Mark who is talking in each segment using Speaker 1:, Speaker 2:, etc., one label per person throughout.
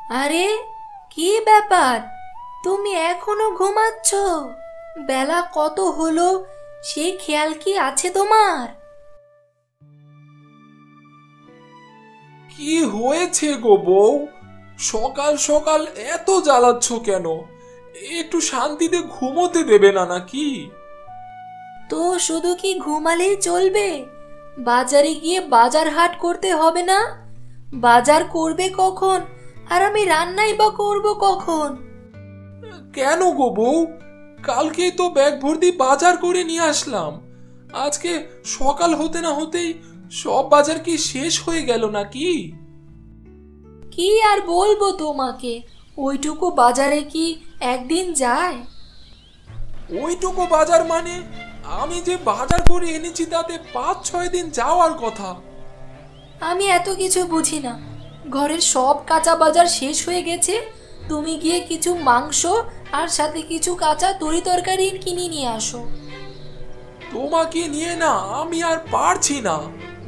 Speaker 1: আরে, কি ব্যাপার? তুমি এখনো ঘুমাচ্ছ? বেলা কত হলো সে খেয়াল কি আছে তোমার?
Speaker 2: কি হয়েছে গো বউ? সকাল সকাল এত জ্বালাচ্ছ কেন? একটু শান্তিতে ঘুমোতে দেবে না নাকি?
Speaker 1: তো শুধু কি ঘুমালেই চলবে? বাজারে গিয়ে বাজার হাট করতে হবে না? বাজার করবে কখন? আর আমি রান্নাই বা করব কখন?
Speaker 2: কেন গো বউ? কালকেই তো ব্যাগ ভর্তি বাজার করে নিয়ে আসলাম। আজকে সকাল হতে না হতেই সব বাজার কি শেষ হয়ে গেল নাকি?
Speaker 1: কি আর বলবো তোমাকে, ওইটুকু বাজারে কি একদিন যায়?
Speaker 2: ওইটুকু বাজার মানে? আমি যে বাজার করে এনেছি তাতে 5-6 দিন যাওয়ার কথা।
Speaker 1: আমি এত কিছু বুঝি না। ঘরের সব কাঁচা বাজার শেষ হয়ে গেছে, তুমি গিয়ে কিছু মাংস আর সাথে কিছু কাঁচা তরি তরকারি কিনে নিয়ে আসো।
Speaker 2: তোমাকে নিয়ে না আমি আর পারছি না।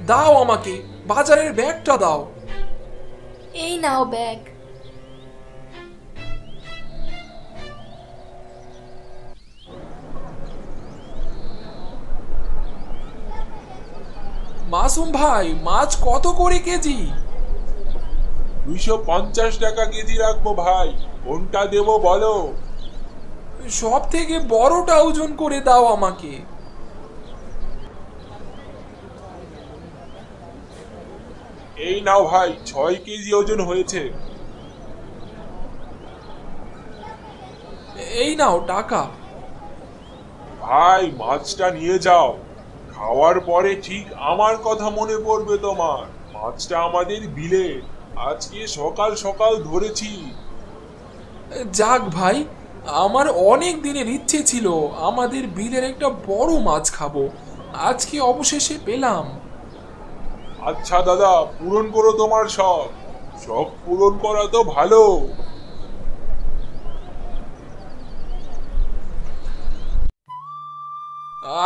Speaker 2: দাও আমাকে বাজারের ব্যাগটা দাও।
Speaker 1: এই নাও ব্যাগ।
Speaker 2: মাসুম ভাই, মাছ কত করে কেজি?
Speaker 3: 250 টাকা কেজি রাখবো ভাই। কোনটা দেবো বলো?
Speaker 2: সব থেকে বড়টা ওজন করে দাও আমাকে।
Speaker 3: এই নাও ভাই, 6 কেজি ওজন হয়েছে।
Speaker 2: এই নাও টাকা।
Speaker 3: ভাই মাছটা নিয়ে যাও। খাওয়ার পরে ঠিক আমার কথা মনে পড়বে তোমার। মাছটা আমাদের বিলে আজকে সকাল সকাল ধরেছি।
Speaker 2: যাক ভাই, আমার অনেক দিনের ইচ্ছে ছিল আমাদের বিলের একটা বড় মাছ খাবো। আজকে অবশেষে পেলাম।
Speaker 3: আচ্ছা দাদা, পূরণ করো তোমার শখ। শখ পূরণ করা তো ভালো।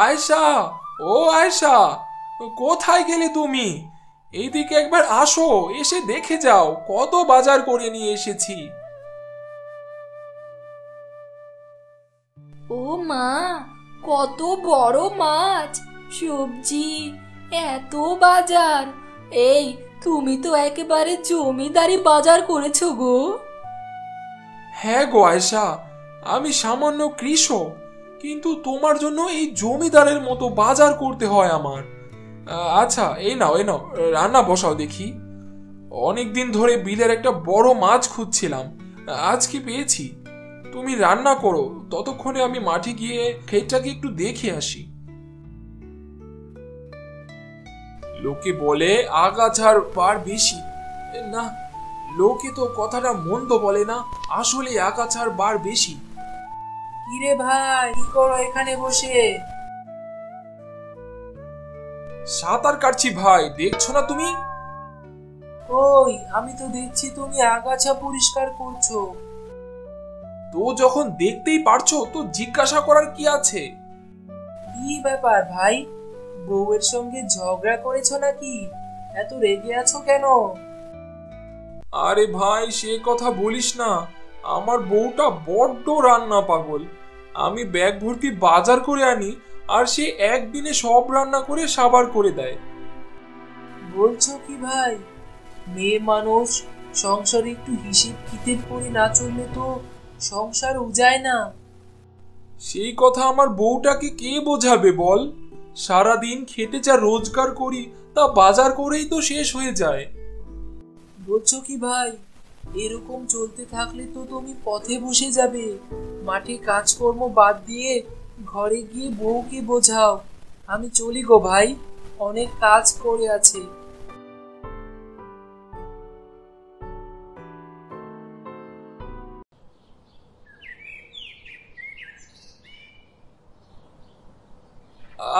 Speaker 2: আয়শা, ও আয়শা, কোথায় গেলে তুমি? এইদিকে একবার আসো, এসে দেখে যাও কত বাজার করে নিয়ে এসেছি।
Speaker 1: ও মা, কত বড় মাছ, সবজি, এত বাজার! এই, তুমি তো একেবারে জমিদারি বাজার করেছো গো।
Speaker 2: হ্যাঁ গো আয়শা, আমি সামান্য কৃষক, কিন্তু তোমার জন্য এই জমিদারের মতো বাজার করতে হয় আমার। আচ্ছা, এই নাও এই নাও, রান্না বসাও দেখি। অনেকদিন ধরে বিলের একটা বড় মাছ খুঁজছিলাম, আজকে পেয়েছি। তুমি রান্না করো, ততক্ষণে আমি মাঠে গিয়ে ক্ষেতটাকে একটু দেখে আসি। লোকে বলে আগাছার বার বেশি। না, লোকে তো কথাটা মন্দ বলে না, আসলে আগাছার বার বেশি।
Speaker 1: কিরে ভাই, কি করো এখানে বসে?
Speaker 2: সাঁতার কাটছি ভাই, দেখছো না তুমি?
Speaker 1: কই, আমি তো দেখছি তুমি আগাছা পরিষ্কার করছো।
Speaker 2: তো যখন দেখতেই পারছো তো জিজ্ঞাসা করার কি আছে?
Speaker 1: কি ব্যাপার ভাই, বউয়ের সঙ্গে ঝগড়া করেছো নাকি? এত রেগে আছো কেন?
Speaker 2: আরে ভাই, সে কথা বলিস না। আমার বউটা বড্ড রান্না পাগল। আমি ব্যাগ ভর্তি বাজার করে আনি আর সে একদিনে সব রান্না করে সাবার করে দেয়।
Speaker 1: বলছো কি ভাই? মেয়ে মানুষ, সংসারে একটু হিসেব কিতেব করে না চললে তো সংসার উজায় না।
Speaker 2: সেই কথা আমার বউটাকে কে বোঝাবে বল? সারাদিন খেটে যা রোজগার করি তা বাজার করেই তো শেষ হয়ে যায়।
Speaker 1: বলছো কি ভাই, এরকম চলতে থাকলে তো তুমি পথে বসে যাবে। মাঠে কাজকর্ম বাদ দিয়ে ঘরে গিয়ে বউকে বোঝাও। আমি চলি গো ভাই, অনেক কাজ করে আছে।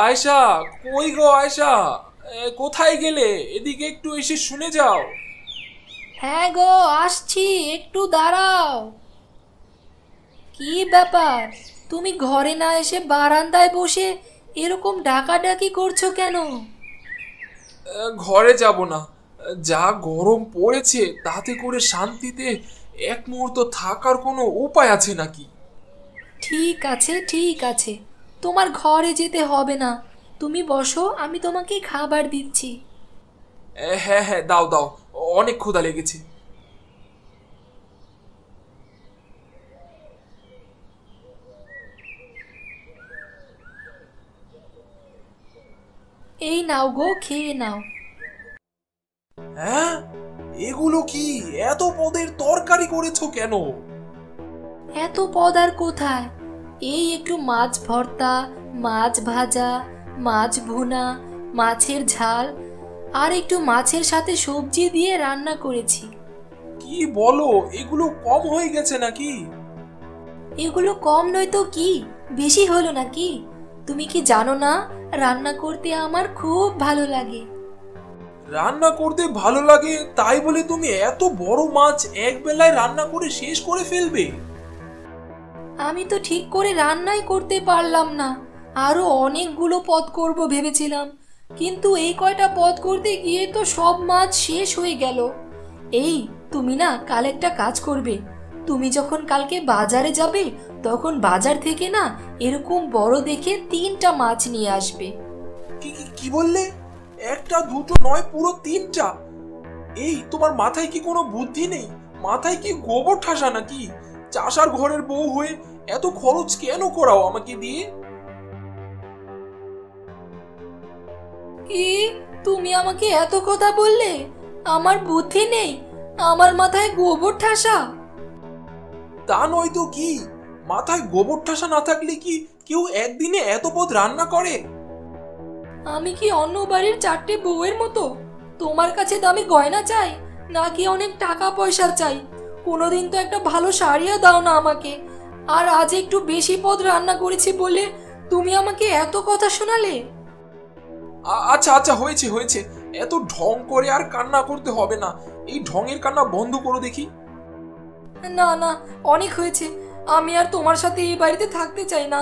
Speaker 2: আয়শা, কই গো আয়শা? কোথায় গেলে? এদিকে একটু এসে শুনে যাও।
Speaker 1: হ্যাঁ গো, আসছি, একটু দাঁড়াও। কি ব্যাপার, তুমি ঘরে না এসে বারান্দায় বসে এরকম ডাকাডাকি করছো কেন?
Speaker 2: ঘরে যাব না। যা গরম পড়েছে তাতে করে শান্তিতে এক মুহূর্ত থাকার কোনো উপায় আছে নাকি?
Speaker 4: ঠিক আছে, ঠিক আছে, তোমার ঘরে যেতে হবে না। তুমি বসো, আমি তোমাকে খাবার দিচ্ছি।
Speaker 2: হ্যাঁ হ্যাঁ, দাও দাও, অনেক ক্ষুধা লেগেছে।
Speaker 4: এই নাও গো, খেয়ে নাও।
Speaker 2: হ্যাঁ, এগুলো কি? এত পদের তরকারি করেছো কেন?
Speaker 4: এত পদ আর কোথায়, এই একটু মাছ ভর্তা, মাছ ভাজা, মাছ ভুনা, মাছের ঝাল আর একটু মাছের সাথে সবজি দিয়ে রান্না করেছি।
Speaker 2: কি বলো, এগুলো কম হয়ে গেছে নাকি?
Speaker 4: এগুলো কম নয় তো কি, বেশি হলো নাকি? তুমি কি জানো না, রান্না করতে আমার খুব ভালো লাগে।
Speaker 2: রান্না করতে ভালো লাগে তাই বলে তুমি এত বড় মাছ এক বেলায় রান্না করে শেষ করে ফেলবে?
Speaker 4: আমি তো ঠিক করে রান্নাই করতে পারলাম না, আরো অনেকগুলো পদ করব ভেবেছিলাম, কিন্তু এই কয়টা পদ করতে গিয়ে তো সব মাছ শেষ হয়ে গেল। এই, তুমি না কাল একটা কাজ করবে, তুমি যখন কালকে বাজারে যাবে তখন বাজার থেকে না এরকম বড় দেখে 3টা মাছ নিয়ে আসবে।
Speaker 2: কি কি কি বললে? একটা দুটো নয়, পুরো 3টা? এই, তোমার মাথায় কি কোনো বুদ্ধি নেই? মাথায় কি গোবর ঠাসা নাকি? চাষার ঘরের বউ হয়ে এত খরচ কেন করাও আমাকে দিয়ে?
Speaker 4: কি, তুমি আমাকে এত কথা বললে? আমার বুদ্ধি নেই? আমার মাথায় গোবর ঠাসা?
Speaker 2: তা নয় তো কি, মাথায় গোবর ঠাসা না থাকলে কি কেউ একদিনে এত পদ রান্না করে?
Speaker 4: আমি কি অন্য বাড়ির 4টে বউয়ের মতো তোমার কাছে দামি গয়না চাই, নাকি অনেক টাকা পয়সা চাই? কোনোদিন তো একটা ভালো শাড়িও দাও না আমাকে, আর আজ একটু বেশি পদ রান্না করেছি বলে তুমি আমাকে এত কথা শোনালে।
Speaker 2: আচ্ছা আচ্ছা, হয়েছে হয়েছে, এত ঢং করে আর কান্না করতে হবে না। এই ঢঙের কান্না বন্ধ করো দেখি।
Speaker 4: না না, অনেক হয়েছে, আমি আর তোমার সাথে এই বাড়িতে থাকতে চাই না।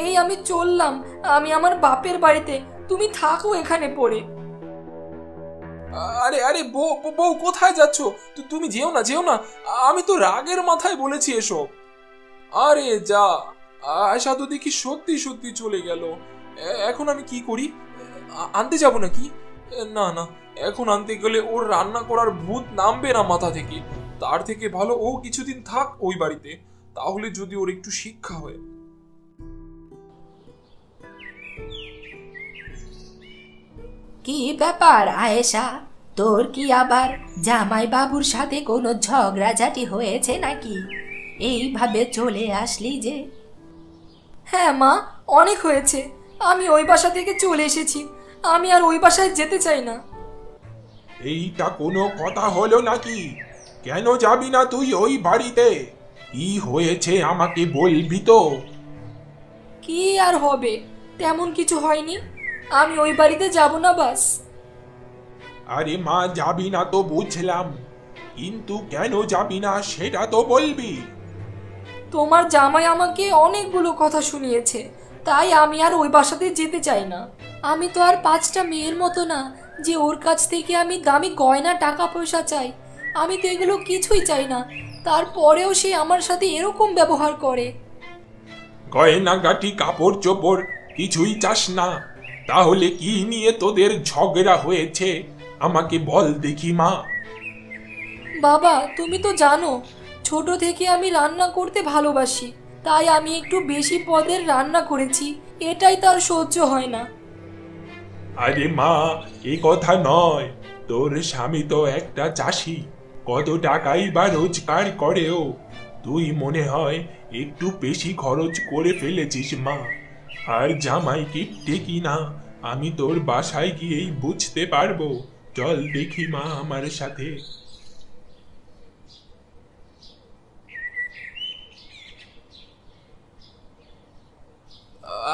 Speaker 4: এই আমি চললাম, আমি আমার বাপের বাড়িতে, তুমি থাকো এখানে পড়ে।
Speaker 2: আরে আরে, বউ বউ, কোথায় যাচ্ছ? তুমি যেও না, যেও না, আমি তো রাগের মাথায় বলেছি এসব। আরে যা, আয়শা তো দেখি সত্যি সত্যি চলে গেল। এখন আমি কি করি? আনতে যাব নাকি? না না, এখন আনতে গেলে ওর রান্না করার ভূত নামবে না মাথা থেকে। তার থেকে ভালো ও কিছুদিন থাক ওই বাড়িতে, তাহলে যদি ওর একটু শিক্ষা হয়।
Speaker 4: কি ব্যাপার আয়েশা, তোর কি আবার জামাই বাবুর সাথে কোনো ঝগড়াঝাটি হয়েছে নাকি? এইভাবে চলে আসলি যে? হ্যাঁ মা, অনেক হয়েছে, আমি ওই বাসা থেকে চলে এসেছি, আমি আর ওই বাসায় যেতে চাই না।
Speaker 3: এইটা কোনো কথা হলো নাকি? কেন যাবি না তুই ওই বাড়িতে? কি হয়েছে আমাকে বলবি তো?
Speaker 4: কি আর হবে, তেমন কিছু হয়নি, আমি ওই বাড়িতে যাব না বাস।
Speaker 3: আরে মা, যাবি না তো বুঝলাম, কিন্তু কেন যাবি না সেটা তো বলবি।
Speaker 4: তোমার জামাই আমাকে অনেকগুলো কথা শুনিয়েছে, তাই আমি আর ওই বাসাতে যেতে চাই না। আমি তো আর 5টা মেয়ের মতো না যে ওর কাছ থেকে আমি দামি গয়না টাকা পয়সা চাই। আমি তো এগুলো কিছুই চাই না, তারপরেও সে আমার সাথে এরকম ব্যবহার করে।
Speaker 3: গয়নাগাটি, কাপড় চোপড় কিছুই চাস না? তাহলে কি নিয়ে তোদের ঝগড়া হয়েছে আমাকে বল দেখি মা।
Speaker 4: বাবা, তুমি তো জানো ছোট থেকে আমি রান্না করতে ভালোবাসি, তাই আমি একটু বেশি পদের রান্না করেছি, এটাই তার সহ্য হয় না।
Speaker 3: আরে মা, এ কথা নয়, তোর স্বামী তো একটা চাষি, কত টাকাই বা রোজগার করেও, তুই মনে হয় একটু বেশি খরচ করে ফেলেছিস মা। আর জামাই কিপটে কিনা আমি তোর বাসায় গিয়েই বুঝতে পারবো। চল দেখি মা আমার সাথে।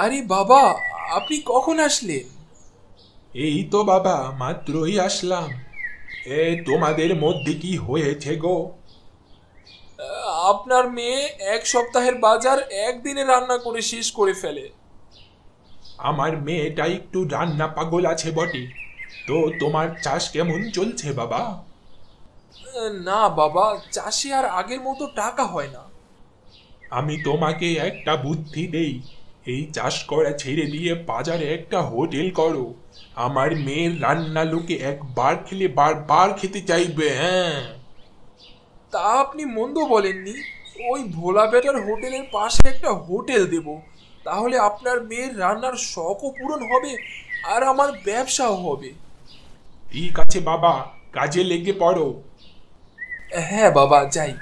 Speaker 2: আরে বাবা, আপনি কখন আসলেন?
Speaker 3: এই তো বাবা, মাত্রই আসলাম। তোমাদের মধ্যে কি হয়েছে গো?
Speaker 2: আপনার মেয়ে 1 সপ্তাহের বাজার একদিনে রান্না করে শেষ করে ফেলে।
Speaker 3: আমার মেয়েটা একটু রান্না পাগল আছে বটে। তো তোমার চাষ কেমন চলছে বাবা?
Speaker 2: না বাবা, চাষে আর আগের মতো টাকা হয় না।
Speaker 3: আমি তোমাকে একটা বুদ্ধি দেই, এই চাষ করা ছেড়ে দিয়ে বাজারে একটা হোটেল করো। আমার মেয়ের রান্না লোকে একবার খেলে বারবার খেতে চাইবে। হ্যাঁ,
Speaker 2: তা আপনি মন্দ বলেননি। ওই ভোলা বেটার হোটেলের পাশে একটা হোটেল দেব, তাহলে আপনার মেয়ের রান্নার শখও পূরণ হবে আর আমার ব্যবসাও হবে।
Speaker 3: ঠিক আছে বাবা, কাজে লেগে পড়ো।
Speaker 2: হ্যাঁ বাবা, যাই।